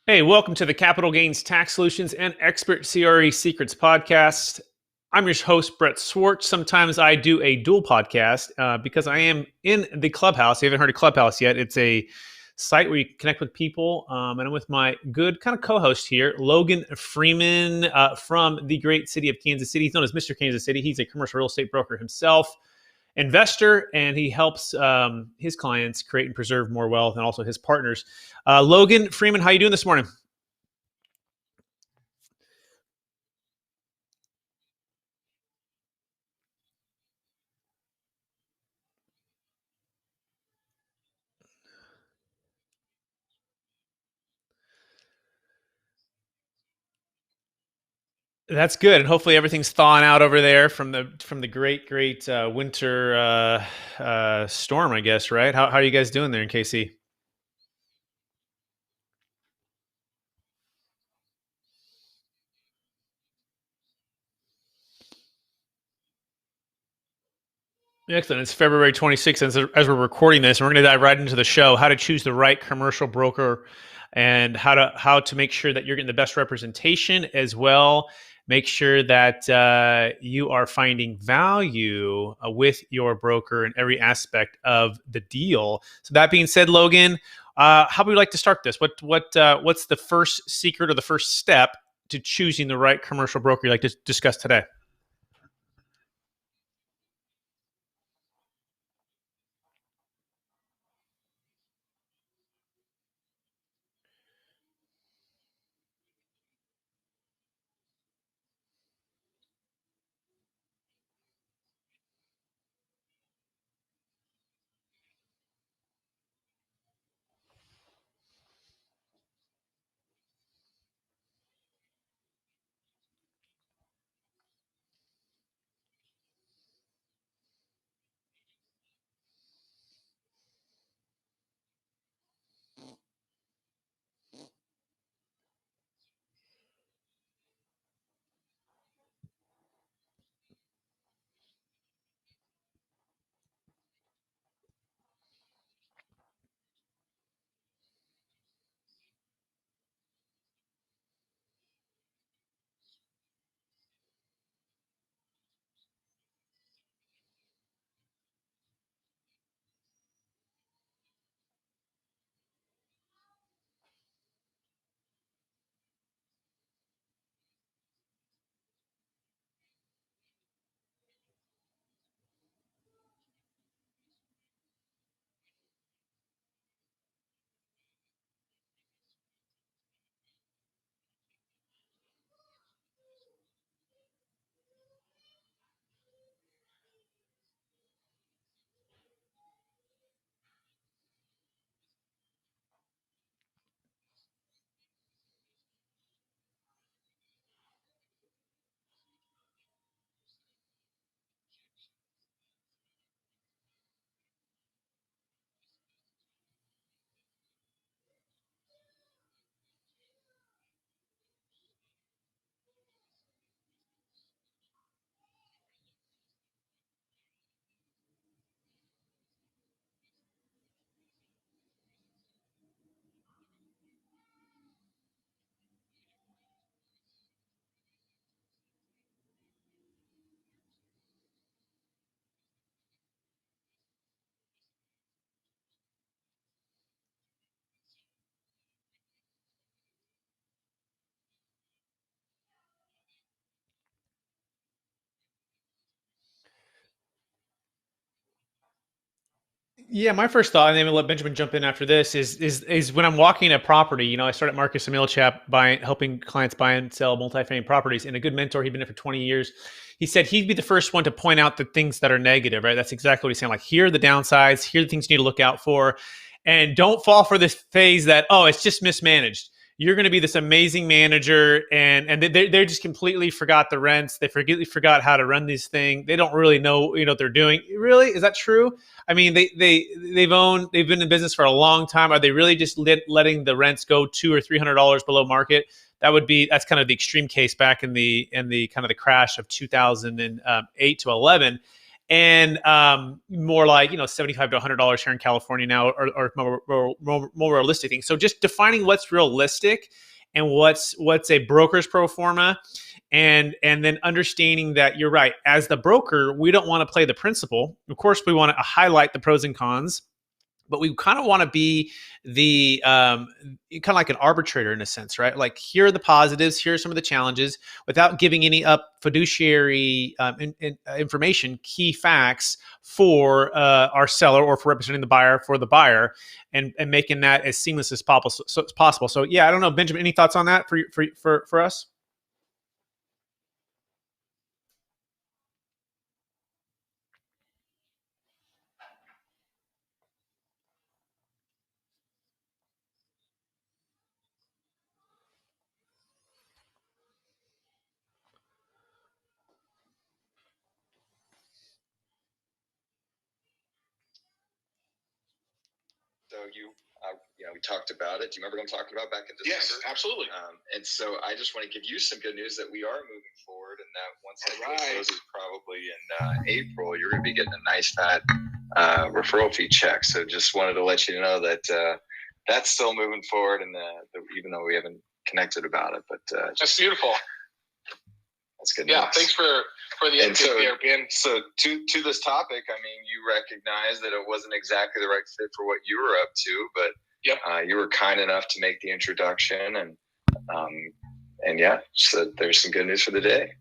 Hey, welcome to the Capital Gains Tax Solutions and Expert CRE Secrets podcast. I'm your host, Brett Swarts. Sometimes I do a dual podcast because I am in the Clubhouse. If you haven't heard of Clubhouse yet, it's a site where you can connect with people. And I'm with my good kind of co-host here, Logan Freeman from the great city of Kansas City. He's known as Mr. Kansas City. He's a commercial real estate broker himself, investor, and he helps his clients create and preserve more wealth, and also his partners. Logan Freeman, how you doing this morning? That's good, and hopefully everything's thawing out over there from the great winter storm, I guess. Right? How are you guys doing there in KC? Excellent. It's February 26th as we're recording this, and we're going to dive right into the show: how to choose the right commercial broker, and how to make sure that you're getting the best representation as well. Make sure that you are finding value with your broker in every aspect of the deal. So that being said, Logan, how would we like to start this? What's the first secret or the first step to choosing the right commercial broker you'd like to discuss today? Yeah, my first thought, and then we'll let Benjamin jump in after this, is when I'm walking a property. I started Marcus Emilchap by helping clients buy and sell multifamily properties, and a good mentor. He'd been there for 20 years. He said he'd be the first one to point out the things that are negative. Right? That's exactly what he's saying. Like, here are the downsides. Here are the things you need to look out for, and don't fall for this phase that, oh, it's just mismanaged. You're going to be this amazing manager, and they just completely forgot the rents. They forgot how to run this thing. They don't really know what they're doing. Really, is that true? I mean, they've been in business for a long time. Are they really just letting the rents go $200 or $300 below market? That's kind of the extreme case back in the kind of the crash of 2008 to 11. and more like $75 to $100 here in California now, or more realistic things. So just defining what's realistic and what's a broker's pro forma, and then understanding that you're right. As the broker, we don't want to play the principal. Of course, we want to highlight the pros and cons, but we kind of want to be the kind of like an arbitrator in a sense, right? Like, here are the positives, here are some of the challenges, without giving any up fiduciary information, key facts for our seller, or for representing the buyer for the buyer, and making that as seamless as possible. So yeah, I don't know, Benjamin, any thoughts on that for us? So we talked about it. Do you remember what I'm talking about back in December? Yes, absolutely. And so I just want to give you some good news that we are moving forward, and that once that closes, probably in April, you're going to be getting a nice fat referral fee check. So just wanted to let you know that that's still moving forward, and even though we haven't connected about it, but that's beautiful. That's good. Yeah, news. Thanks for the update there, Ben. So to this topic, I mean, you recognize that it wasn't exactly the right fit for what you were up to, but you were kind enough to make the introduction, and yeah, so there's some good news for the day.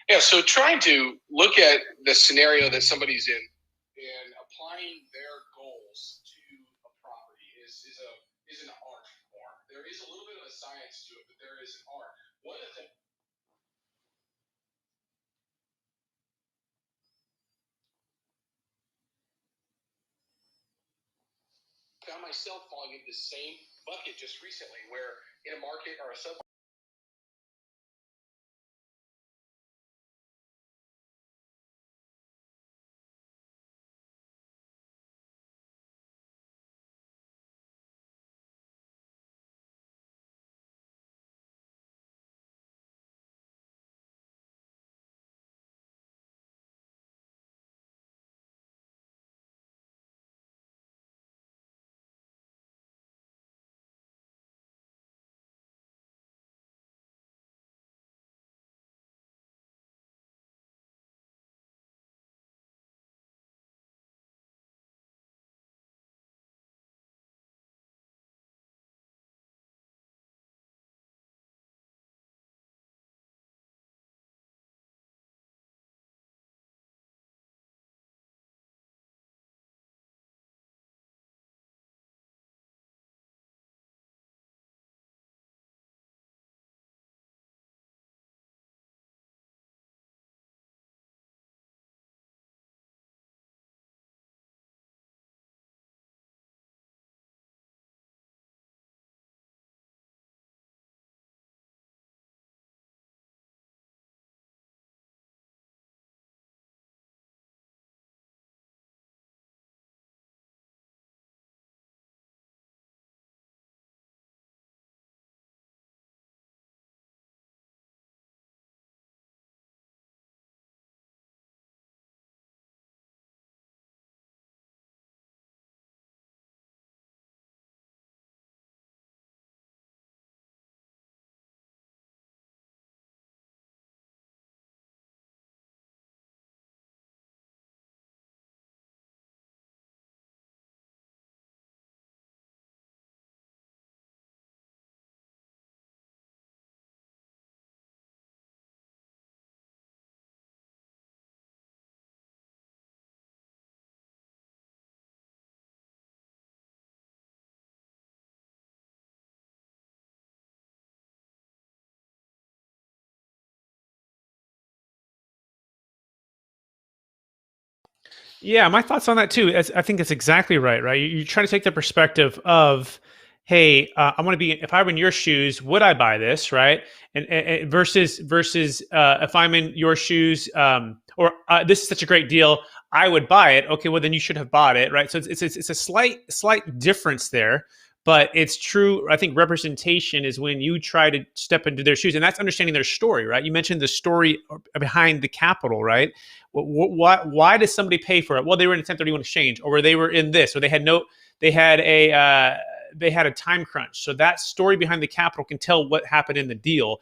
Yeah, so trying to look at the scenario that somebody's in and applying their goals to a property is an art form. There is a little bit of a science to it, but there is an art. One of the found myself falling into the same bucket just recently, where in a market or a sub. Yeah, my thoughts on that too. I think it's exactly right. Right, you try to take the perspective of, hey, I want to be. If I were in your shoes, would I buy this? Right, and versus if I'm in your shoes, or this is such a great deal, I would buy it. Okay, well then you should have bought it. Right, so it's a slight difference there. But it's true. I think representation is when you try to step into their shoes, and that's understanding their story, right? You mentioned the story behind the capital, right? Why does somebody pay for it? Well, they were in a 1031 exchange, or they were in this, or they had a time crunch. So that story behind the capital can tell what happened in the deal,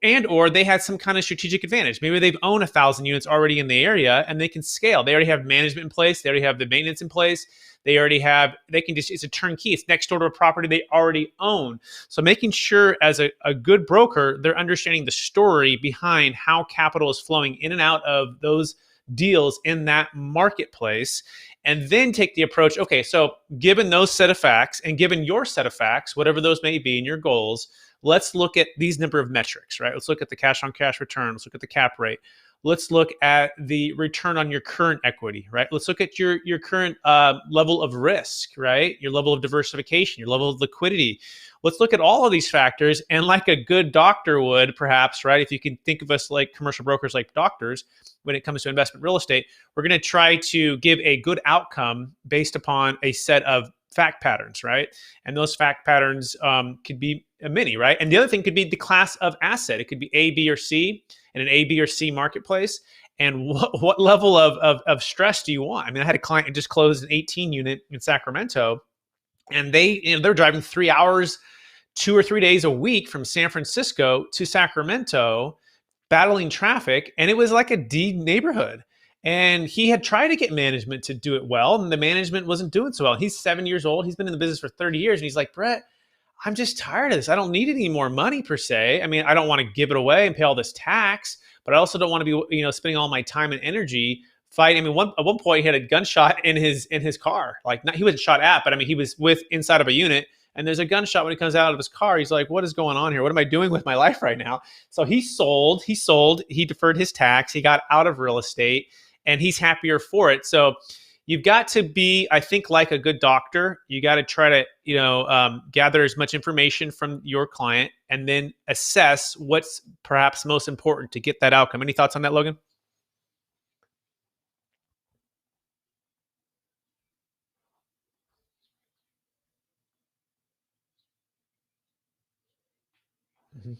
and or they had some kind of strategic advantage. Maybe they've owned 1,000 units already in the area and they can scale. They already have management in place. They already have the maintenance in place. They can just, it's a turnkey. It's next door to a property they already own. So making sure as a good broker, they're understanding the story behind how capital is flowing in and out of those deals in that marketplace, and then take the approach, okay, so given those set of facts and given your set of facts, whatever those may be and your goals, let's look at these number of metrics, right? Let's look at the cash on cash return. Let's look at the cap rate. Let's look at the return on your current equity, right? Let's look at your current level of risk, right? Your level of diversification, your level of liquidity. Let's look at all of these factors, and like a good doctor would, perhaps, right? If you can think of us like commercial brokers, like doctors, when it comes to investment real estate, we're going to try to give a good outcome based upon a set of fact patterns, right? And those fact patterns could be many, right? And the other thing could be the class of asset. It could be A, B, or C in an A, B, or C marketplace. And what level of stress do you want? I mean, I had a client who just closed an 18 unit in Sacramento, and they're driving 3 hours, 2 or 3 days a week from San Francisco to Sacramento, battling traffic, and it was like a D neighborhood. And he had tried to get management to do it well, and the management wasn't doing so well. He's 7 years old. He's been in the business for 30 years, and he's like, Brett, I'm just tired of this. I don't need any more money per se. I mean, I don't want to give it away and pay all this tax, but I also don't want to be, spending all my time and energy fighting. I mean, at one point he had a gunshot in his car. Like, not, he wasn't shot at, but I mean, he was inside of a unit, and there's a gunshot when he comes out of his car. He's like, what is going on here? What am I doing with my life right now? So he deferred his tax, he got out of real estate, and he's happier for it. So you've got to be, I think, like a good doctor. You got to try to, gather as much information from your client and then assess what's perhaps most important to get that outcome. Any thoughts on that, Logan? Mhm.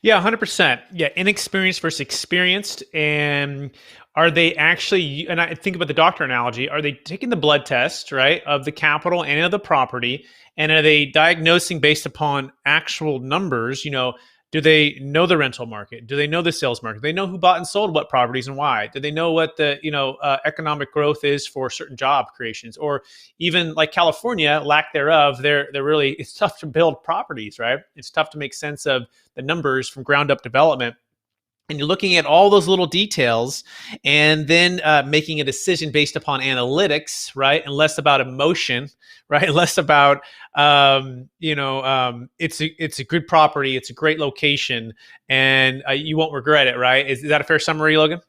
Yeah, 100%. Yeah, inexperienced versus experienced. And are they actually, and I think about the doctor analogy, are they taking the blood test, right, of the capital and of the property? And are they diagnosing based upon actual numbers? Do they know the rental market? Do they know the sales market? Do they know who bought and sold what properties and why? Do they know what the economic growth is for certain job creations, or even like California, lack thereof? They're really, it's tough to build properties, right? It's tough to make sense of the numbers from ground up development. And you're looking at all those little details, and then making a decision based upon analytics, right? And less about emotion, right? Less about, it's a good property, it's a great location, and you won't regret it, right? Is that a fair summary, Logan?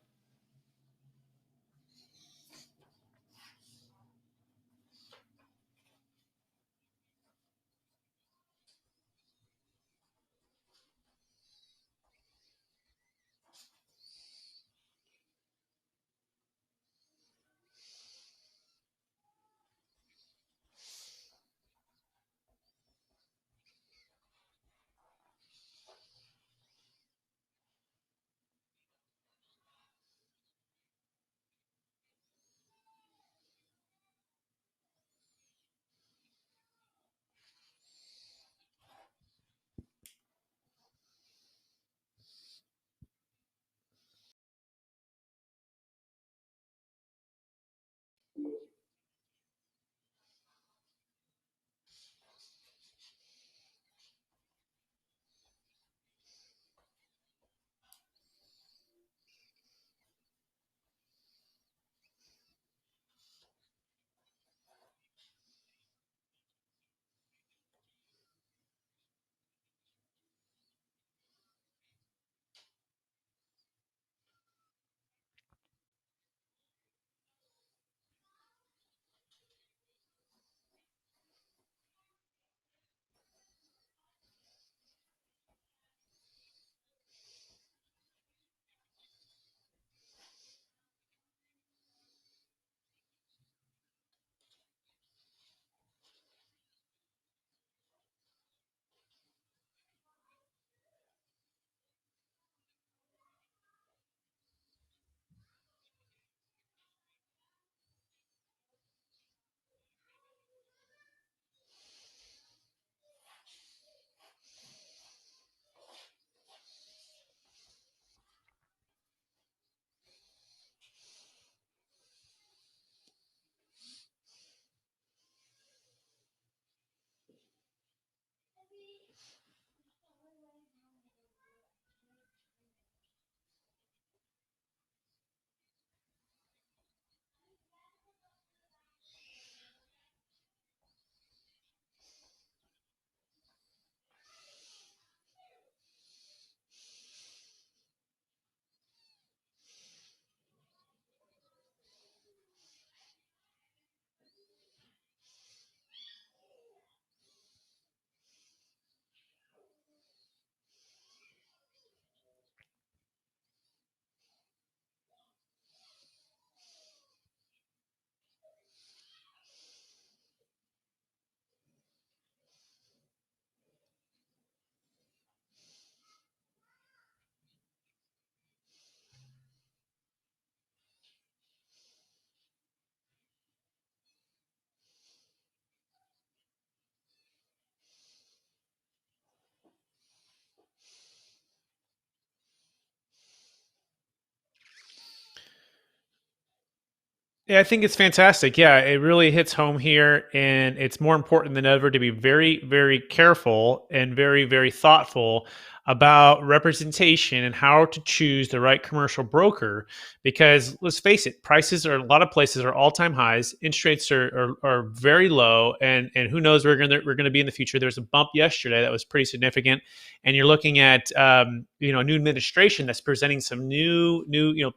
Yeah, I think it's fantastic. Yeah, it really hits home here. And it's more important than ever to be very, very careful and very, very thoughtful about representation and how to choose the right commercial broker. Because let's face it, prices are a lot of places are all-time highs. Interest rates are very low, and who knows where we're gonna be in the future. There's a bump yesterday that was pretty significant, and you're looking at a new administration that's presenting some new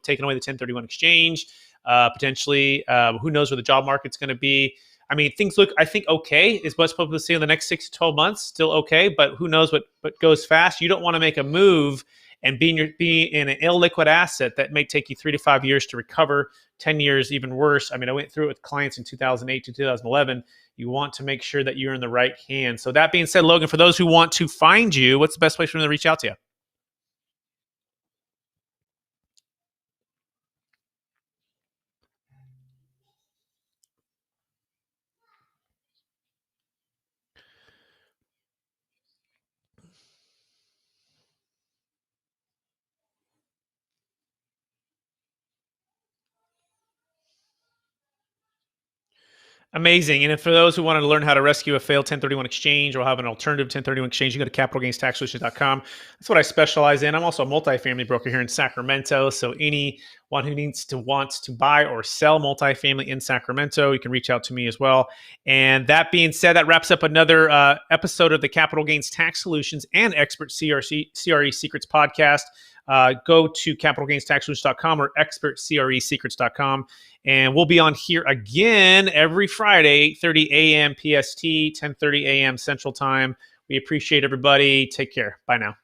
taking away the 1031 exchange, potentially. Who knows where the job market's going to be? I mean, things look, I think, okay. Is what's supposed to see in the next 6 to 12 months still okay? But who knows what goes fast? You don't want to make a move and be in an illiquid asset that may take you 3 to 5 years to recover. 10 years, even worse. I mean, I went through it with clients in 2008 to 2011. You want to make sure that you're in the right hands. So that being said, Logan, for those who want to find you, what's the best way for them to reach out to you? Amazing. And if for those who want to learn how to rescue a failed 1031 exchange or have an alternative 1031 exchange, you go to capitalgainstaxsolutions.com. That's what I specialize in. I'm also a multifamily broker here in Sacramento. So anyone who wants to buy or sell multifamily in Sacramento, you can reach out to me as well. And that being said, that wraps up another episode of the Capital Gains Tax Solutions and Expert CRE Secrets podcast. Go to capitalgainstaxsolutions.com or expertcresecrets.com. And we'll be on here again every Friday, 8:30 a.m. PST, 10:30 a.m. Central Time. We appreciate everybody. Take care. Bye now.